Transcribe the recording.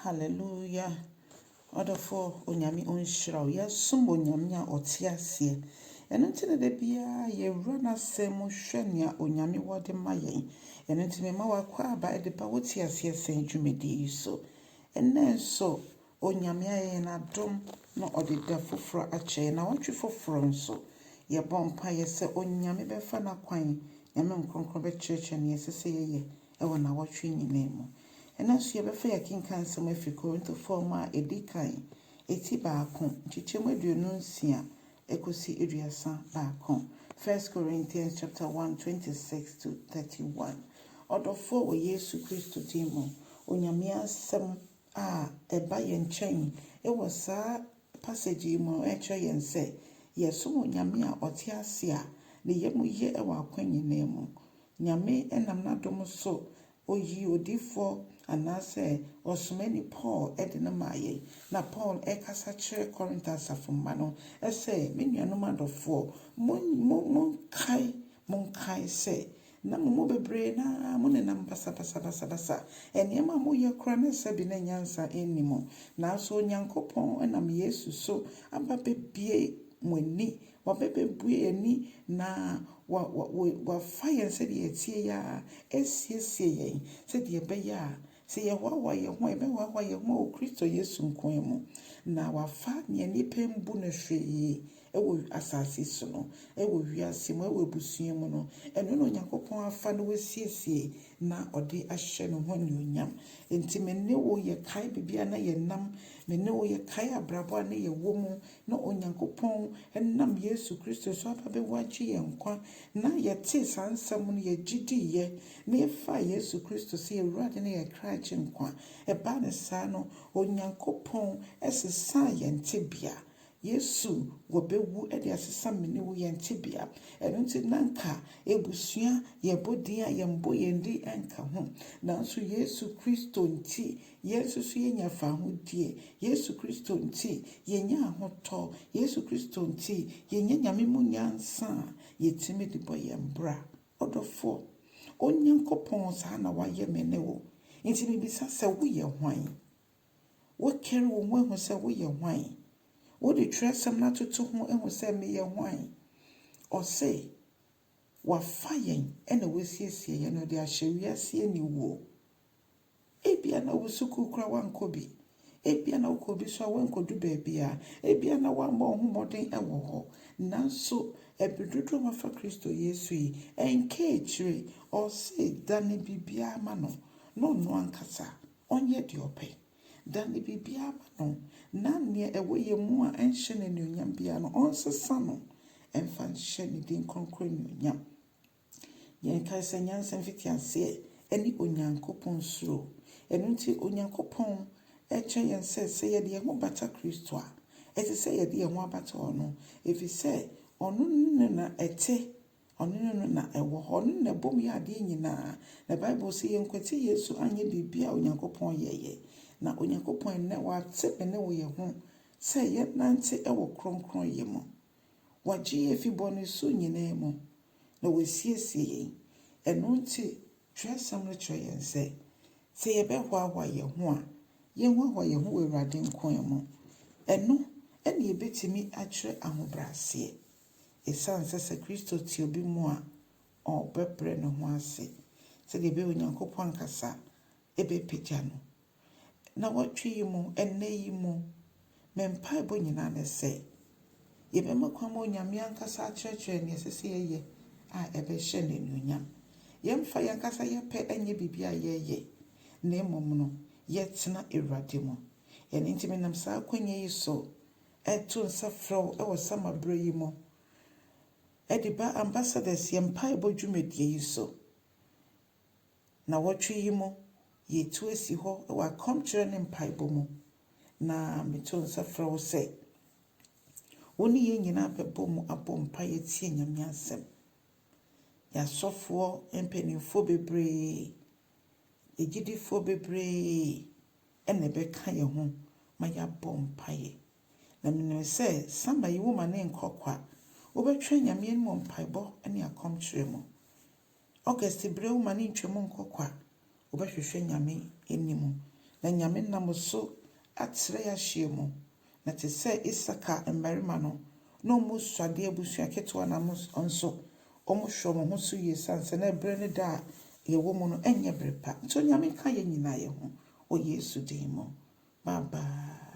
Hallelujah. Odofo onyame onhyira wo. Yɛsom onyame a ɔte ase. Ɛno nti na da biara yɛwura n'asɛm mu hwɛ nea onyame wɔde ma yɛn. Ɛno nti mema wakɔ aba de ba wote ase sɛn dwumadie yi so. Ɛnnɛ nso onyame ayɛ yɛn adom na ɔde da foforɔ akyɛ yɛn. Na wɔtwe foforɔ nso yɛbɔ mpaeɛ sɛ onyame bɛfa n'akwan nyame nkronkron bɛkyerɛkyerɛ nea ɛsɛ sɛ yɛyɛ ɛwɔ na wɔtwe nyinaa mu. Ɛna nso yɛbɛfa yɛkenka nsɛm afiri Korintofoɔ mu a ɛdi kan eti baako nkyekyɛmu 26 ɛkɔsi 31. 1 Corinthians chapter 1, 26 to 31. Ɔdɔfoɔ wɔ Yesu Kristo din mu onyame asɛm a ɛba yɛn nkyɛn ɛwɔ saa passage yi mu ɛkyerɛ yɛn sɛ yɛsom onyame a ɔte ase a ne yɛmu yɛ ɛwɔ akwan nyinaa mu. Nyame ɛnam n'adom so oyi odifoɔ anaasɛ ɔsomani Paul ɛde no maa yɛn. Na Paul ɛkasa kyerɛ Korinto asafomma no ɛsɛ me nuanom adɔfoɔ monkae sɛ na mo bebree na mo nenam basa. Ɛnneɛma moyɛ kora na sɛ bi na nyansa ɛnni mo. Nanso Onyankopɔn ɛnam Yesu so aba bɛbie mo ani. Wabɛbɛbue ani na wafa yɛn sɛdeɛ yɛtie yɛ a ɛsiesie yɛn sɛdeɛ ɛbɛyɛ a sɛ yɛhoahoa yɛn ho a yɛbɛhoahoa yɛn ho wɔ Kristo Yesu nkoa mu. Na wafa nea nipa mbu no hwee ɛwɔ asase so no ɛwɔ wiase mu ɛwɔ abusua mu no ɛno na Onyankopɔn afa no wɔsiesie na ɔde ahyɛ no ho anuonyam. Enti mene wo yɛkae bibia na yɛnam, mene wo yɛkae abrabɔ a na yɛwɔ mu na Onyankopɔn ɛnam Yesu Kristo so aba bɛwɔ agye yɛn nkwa na yɛte saa nsɛm no yɛgyidiiɛ na yɛfa Yesu Kristo sɛ yɛwurade na yɛkra agye nkwa. Ɛba ne saa no Onyankopɔn ɛsesa yɛn tebea. Yesu wɔbɛwu ɛde asesa mene wo yɛn tebea. Ɛno nti nanka ebusua yɛbɔ din a yɛmbɔ yɛn din ɛnka ho. Nanso Yesu Kristo nti Yesu so yɛnya fahodie. Yesu Kristo nti yɛnya ahotɔ. Yesu Kristo nti yɛnya nyame mu nyansa a yɛtumi de bɔ yɛn bra. Ɔdɔfoɔ Onyankopɔn saa na wayɛ mene wo. Nti mebisa sɛ woyɛ hwan? Wokɛre wo ho ehu sɛ woyɛ hwan? Wode twerɛsɛm no atoto ho ehu sɛ meyɛ hwan? Ɔse wafa yɛn ɛna wɔsiesie yɛn no de ahyɛ wiase ani wuo. Ebia na wo sukuu kora wankɔ bi. Ebia na wokɔ bi so a wankɔdu baabi a. Ebia na wamba wo ho mmɔden ɛwɔ hɔ. Nanso ɛbidodo wafa Kristo Yesu yi ɛnka akyire. Ɔse dane bibia ama no na ɔno ankasa ɔnyɛ deɛ ɔpɛ. Dane bibia ama no na nea ɛwɔ yɛ mu a ɛnhyɛ no anuonyam bia no ɔnsesa no ɛmfa nhyɛ ne din kronkron anuonyam. Yɛnkae sɛ nyansa mfiti aseɛ ɛne Onyankopɔn suro. Ɛno nti Onyankopɔn ɛkyɛ yɛn sɛ yɛde yɛn ho bata Kristo a ɛte sɛ yɛde yɛn ho abata ɔno. Ɛfiri sɛ ɔno no na ɛte, ɔno no na ɛwɔ hɔ, ɔno na ɛbɔ mu yɛ adeɛ nyinaa. Na Bible sɛ yɛnkwati Yesu anyɛ biribi a Onyankopɔn yɛyɛ. Na Onyankopɔn nnɛ wate mene wo yɛ ho sɛ yɛnante ɛwɔ kronkron yɛ mu. Wagye yɛ fi bɔne so nyinaa mu na wɔsiesie yɛn. Ɛno nti twerɛsɛm no kyerɛ yɛn sɛ yɛbɛhoahoa yɛn ho a yɛnhoahoa yɛn ho wɔ Awurade nkoa mu. Ɛno ɛne yɛbɛtumi akyerɛ ahobrɛaseɛ. Ɛsiane sɛ Kristo te obi mu a ɔbɛbrɛ ne ho ase sɛdeɛ ɛbɛyɛ Onyankopɔn ankasa ɛbɛpagya no. Na wɔtwe yi mu ɛnnɛ yi mu mempaebɔ nyinaa ne sɛ yɛbɛma kwan ma Onyame ankasa akyerɛkyerɛ nea ɛsɛ sɛ yɛyɛ a ɛbɛhyɛ no anuonyam. Yɛmfa yɛnkasa yɛpɛ ɛnyɛ biribi a yɛyɛ na mmom no yɛtena Awurade mu. Ɛno nti menam saa akwanya yi so ɛto nsa frɛ wo ɛwɔ samabrɛ yi mu ɛde ba ambassadors yɛmpaebɔ dwumadie yi so. Na wɔtwe yi mu yɛtu asi hɔ ɛwɔ akɔmkyerɛ ne mpaebɔ mu. Na meto nsa frɛ wo sɛ wo ne yɛn nyinaa bɛbɔ mu abɔ mpaeɛ tie Nyame asɛm. Yɛasɔfoɔ mpanimfoɔ bebree, agyidifoɔ bebree ɛna ɛbɛka yɛn ho ma yɛabɔ mpaeɛ. Na menim sɛ sama yi wo ma ne nkɔkwa wobɛtwerɛ Nyame anim mpaebɔ ne akɔmkyerɛ mu. August brɛ wo ma ne ntwam nkɔkwa wobɛhwehwɛ Nyame anim na nyame nam so atrɛ ahyia mu na te sɛ Isaka mmarima no na ɔmo suade abusua ketewa na mo nso ɔmo hwɛ ɔmo ho so yie sanse na ɛbrɛ ne da a yɛwɔ mu no ɛnyɛ bere pa nti nyame ka yɛ nyinaa yɛ ho o Yesu din mu bye bye.